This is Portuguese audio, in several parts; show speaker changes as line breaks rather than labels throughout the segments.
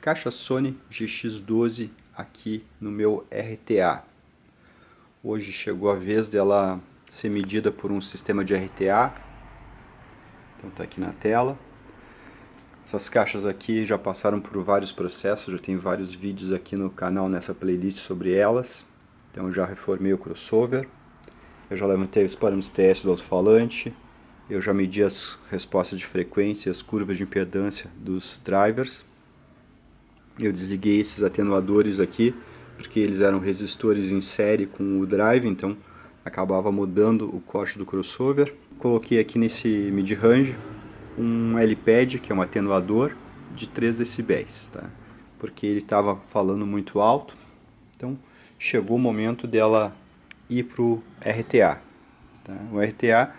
Caixa Sony GX12 aqui no meu RTA. Hoje chegou a vez dela ser medida por um sistema de RTA. Então está aqui na tela. Essas caixas aqui já passaram por vários processos, já tem vários vídeos aqui no canal nessa playlist sobre elas. Então eu já reformei o crossover, eu já levantei os parâmetros TS do alto-falante, eu já medi as respostas de frequência, as curvas de impedância dos drivers. Eu desliguei esses atenuadores aqui, porque eles eram resistores em série com o drive, então acabava mudando o corte do crossover. Coloquei aqui nesse mid-range um L-pad, que é um atenuador de 3 decibéis, tá? Porque ele estava falando muito alto, então chegou o momento dela ir para o RTA. Tá? O RTA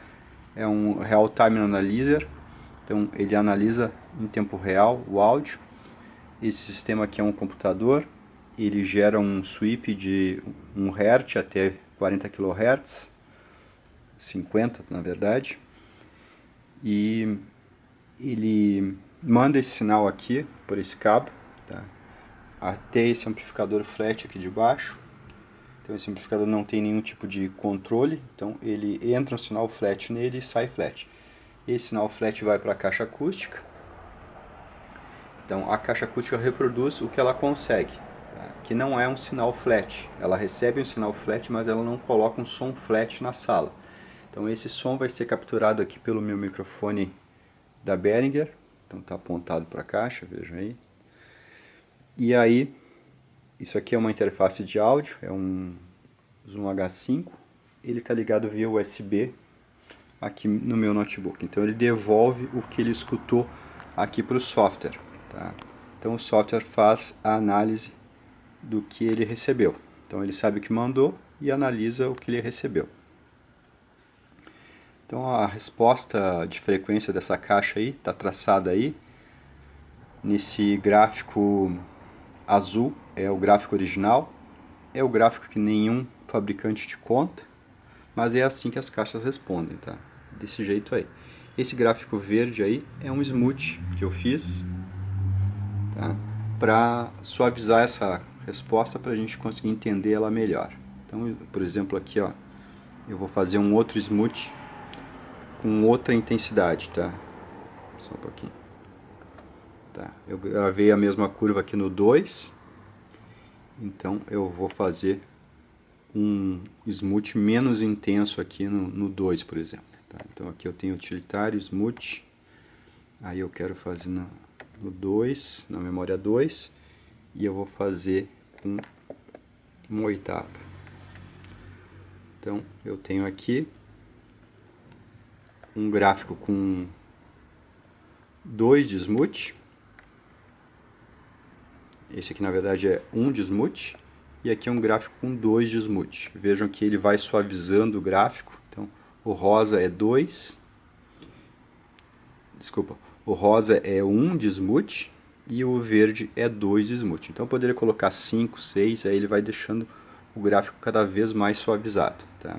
é um Real Time Analyzer, então ele analisa em tempo real o áudio. Esse sistema aqui é um computador, ele gera um sweep de 1 Hz até 40 kHz, 50 na verdade, e ele manda esse sinal aqui por esse cabo, tá, até esse amplificador flat aqui de baixo. Então esse amplificador não tem nenhum tipo de controle, então ele entra um sinal flat nele e sai flat. Esse sinal flat vai para a caixa acústica. Então a caixa acústica reproduz o que ela consegue, tá? Que não é um sinal flat. Ela recebe um sinal flat, mas ela não coloca um som flat na sala. Então esse som vai ser capturado aqui pelo meu microfone da Behringer. Então está apontado para a caixa, vejam aí. E aí, isso aqui é uma interface de áudio, é um Zoom H5. Ele está ligado via USB aqui no meu notebook. Então ele devolve o que ele escutou aqui para o software. Tá? Então o software faz a análise do que ele recebeu. Então ele sabe o que mandou e analisa o que ele recebeu. Então a resposta de frequência dessa caixa aí está traçada aí. Nesse gráfico azul é o gráfico original. É o gráfico que nenhum fabricante te conta, mas é assim que as caixas respondem, tá? Desse jeito aí. Esse gráfico verde aí é um smooth que eu fiz, tá? Para suavizar essa resposta, para a gente conseguir entender ela melhor. Então, por exemplo, aqui, ó, eu vou fazer um outro smooth com outra intensidade, tá? Só um pouquinho. Tá? Eu gravei a mesma curva aqui no 2, então eu vou fazer um smooth menos intenso aqui no 2, por exemplo. Tá? Então aqui eu tenho utilitário, smooth, aí eu quero fazer no 2, na memória 2, e eu vou fazer com 1/8. Então eu tenho aqui um gráfico com 2 de smooth, esse aqui na verdade é 1 de smooth, e aqui é um gráfico com 2 de smooth. Vejam que ele vai suavizando o gráfico. Então o rosa é 2, desculpa, o rosa é 1 de smooth e o verde é 2 de smooth. Então eu poderia colocar 5, 6, aí ele vai deixando o gráfico cada vez mais suavizado, tá?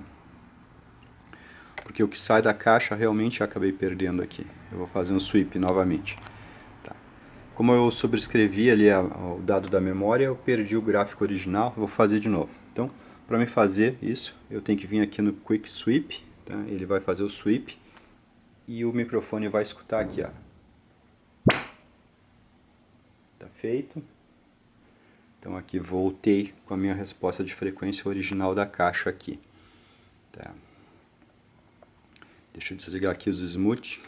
Porque o que sai da caixa realmente eu acabei perdendo aqui. Eu vou fazer um sweep novamente. Tá. Como eu sobrescrevi ali o dado da memória, eu perdi o gráfico original, eu vou fazer de novo. Então, para me fazer isso, eu tenho que vir aqui no Quick Sweep, tá? Ele vai fazer o sweep e o microfone vai escutar aqui, ó. Tá feito. Então aqui voltei com a minha resposta de frequência original da caixa aqui. Tá. Deixa eu desligar aqui os smooth.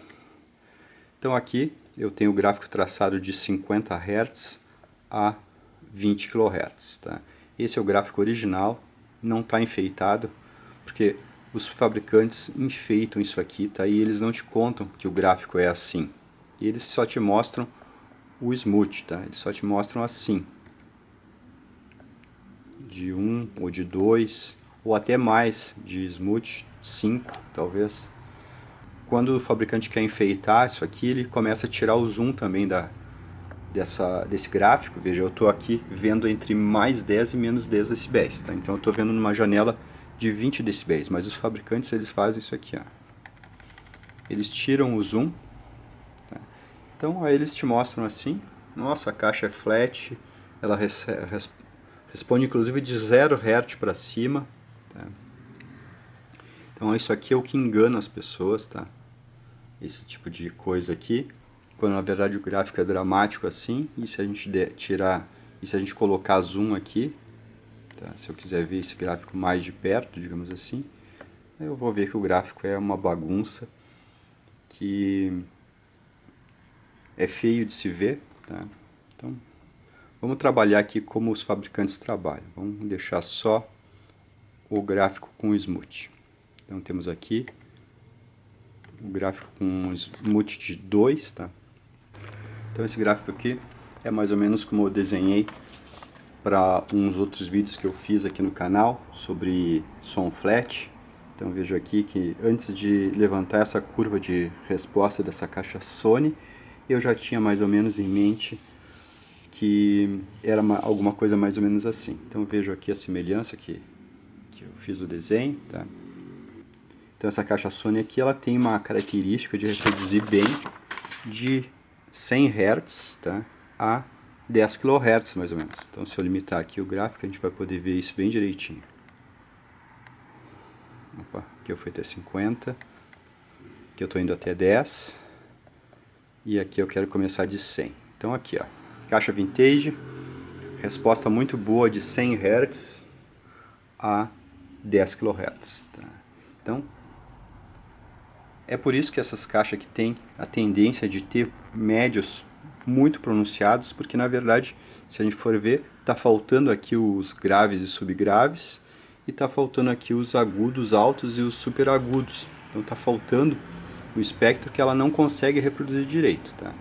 Então aqui eu tenho o gráfico traçado de 50 Hz a 20 kHz. Tá? Esse é o gráfico original, não está enfeitado, porque os fabricantes enfeitam isso aqui, tá? E eles não te contam que o gráfico é assim. E eles só te mostram o smooth, tá? Eles só te mostram assim. De 1 ou de 2, ou até mais de smooth, 5 talvez. Quando o fabricante quer enfeitar isso aqui, ele começa a tirar o zoom também desse gráfico. Veja, eu estou aqui vendo entre mais 10 e menos 10 decibéis. Tá? Então eu estou vendo numa janela de 20 decibéis, mas os fabricantes eles fazem isso aqui. Ó. Eles tiram o zoom. Tá? Então aí eles te mostram assim, Nossa, a caixa é flat, ela responde inclusive de 0 Hz para cima. Tá? Então isso aqui é o que engana as pessoas, tá? Esse tipo de coisa aqui, quando na verdade o gráfico é dramático assim, e se a gente tirar, e se a gente colocar zoom aqui, tá? Se eu quiser ver esse gráfico mais de perto, digamos assim, eu vou ver que o gráfico é uma bagunça, que é feio de se ver, tá? Então, vamos trabalhar aqui como os fabricantes trabalham. Vamos deixar só o gráfico com smooth. Então temos aqui o gráfico com um smooth de 2, tá? Então esse gráfico aqui é mais ou menos como eu desenhei para uns outros vídeos que eu fiz aqui no canal sobre som flat. Então vejo aqui que antes de levantar essa curva de resposta dessa caixa Sony, eu já tinha mais ou menos em mente que era alguma coisa mais ou menos assim. Então vejo aqui a semelhança que eu fiz o desenho, tá? Então essa caixa Sony aqui, ela tem uma característica de reproduzir bem de 100 Hz, tá? A 10 kHz mais ou menos. Então se eu limitar aqui o gráfico, a gente vai poder ver isso bem direitinho. Opa, aqui eu fui até 50, aqui eu estou indo até 10 e aqui eu quero começar de 100. Então aqui, ó, caixa vintage, resposta muito boa de 100 Hz a 10 kHz. Tá? Então é por isso que essas caixas aqui têm a tendência de ter médios muito pronunciados, porque na verdade, se a gente for ver, está faltando aqui os graves e subgraves, e está faltando aqui os agudos altos e os superagudos. Então está faltando o espectro que ela não consegue reproduzir direito. Tá?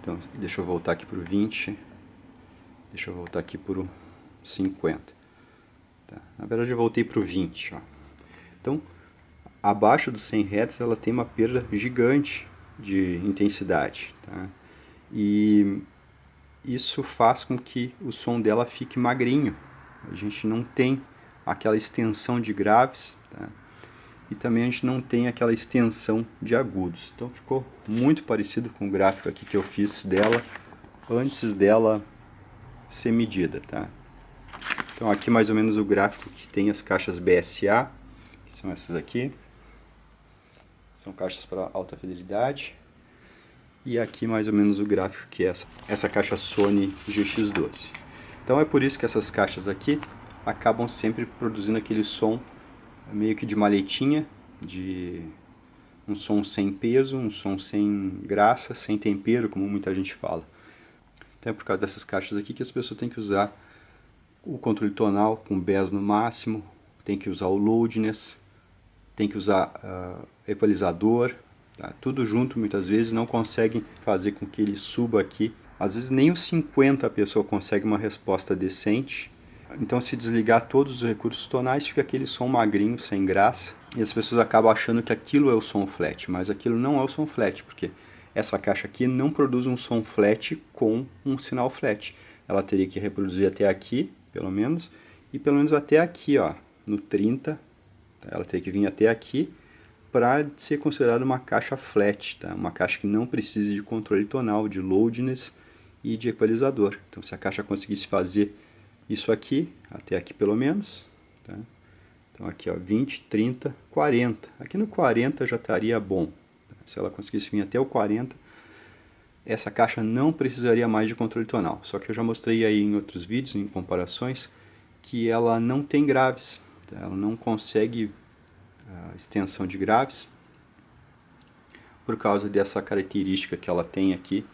Então deixa eu voltar aqui para o 20, deixa eu voltar aqui para o 50. Tá? Na verdade eu voltei para o 20. Ó. Então, abaixo dos 100 Hz ela tem uma perda gigante de intensidade, tá? E isso faz com que o som dela fique magrinho. A gente não tem aquela extensão de graves, tá? E também a gente não tem aquela extensão de agudos. Então ficou muito parecido com o gráfico aqui que eu fiz dela antes dela ser medida, tá? Então aqui mais ou menos o gráfico que tem as caixas BSA, que são essas aqui. São caixas para alta fidelidade. E aqui mais ou menos o gráfico que é essa caixa Sony GX12. Então é por isso que essas caixas aqui acabam sempre produzindo aquele som meio que de maletinha, de um som sem peso, um som sem graça, sem tempero, como muita gente fala. Então é por causa dessas caixas aqui que as pessoas têm que usar o controle tonal com bass no máximo, tem que usar o loudness, tem que usar equalizador, tá? Tudo junto muitas vezes não conseguem fazer com que ele suba aqui. Às vezes nem os 50 a pessoa consegue uma resposta decente. Então se desligar todos os recursos tonais fica aquele som magrinho, sem graça. E as pessoas acabam achando que aquilo é o som flat, mas aquilo não é o som flat, porque essa caixa aqui não produz um som flat com um sinal flat. Ela teria que reproduzir até aqui, pelo menos, e pelo menos até aqui, ó, no 30. Ela tem que vir até aqui para ser considerada uma caixa flat, tá? Uma caixa que não precise de controle tonal, de loudness e de equalizador. Então se a caixa conseguisse fazer isso aqui, até aqui pelo menos, tá? Então aqui ó, 20, 30, 40. Aqui no 40 já estaria bom. Tá? Se ela conseguisse vir até o 40, essa caixa não precisaria mais de controle tonal. Só que eu já mostrei aí em outros vídeos, em comparações, que ela não tem graves. Ela não consegue extensão de graves por causa dessa característica que ela tem aqui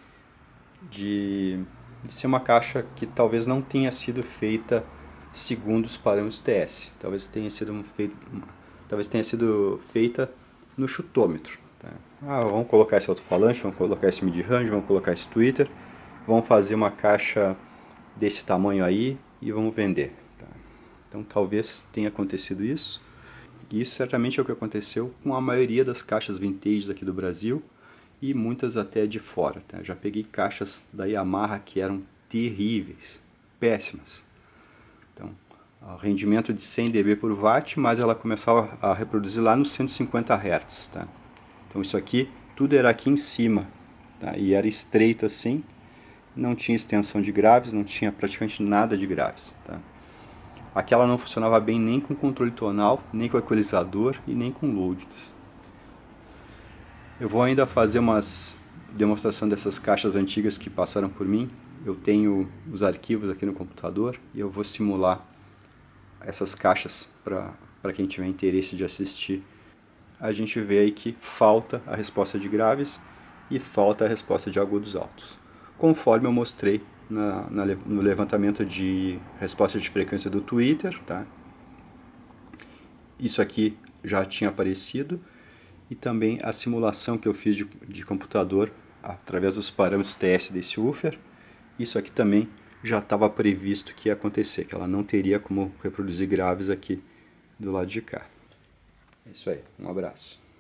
de ser uma caixa que talvez não tenha sido feita segundo os parâmetros TS. Talvez tenha sido feita no chutômetro. Tá? Vamos colocar esse alto-falante, vamos colocar esse mid-range, vamos colocar esse tweeter, vamos fazer uma caixa desse tamanho aí e vamos vender. Então talvez tenha acontecido isso. E isso certamente é o que aconteceu com a maioria das caixas vintage aqui do Brasil e muitas até de fora. Tá? Já peguei caixas da Yamaha que eram terríveis, péssimas. Então, o rendimento de 100 dB por watt, mas ela começava a reproduzir lá nos 150 Hz. Tá? Então isso aqui, tudo era aqui em cima. tá? E era estreito assim, não tinha extensão de graves, não tinha praticamente nada de graves, tá? Aquela não funcionava bem nem com controle tonal, nem com equalizador e nem com loads. Eu vou ainda fazer umas demonstração dessas caixas antigas que passaram por mim. Eu tenho os arquivos aqui no computador e eu vou simular essas caixas para quem tiver interesse de assistir. A gente vê aí que falta a resposta de graves e falta a resposta de agudos altos, conforme eu mostrei no levantamento de resposta de frequência do Twitter, tá? Isso aqui já tinha aparecido, e também a simulação que eu fiz de computador através dos parâmetros TS desse woofer. Isso aqui também já estava previsto que ia acontecer, que ela não teria como reproduzir graves aqui do lado de cá. É isso aí, um abraço.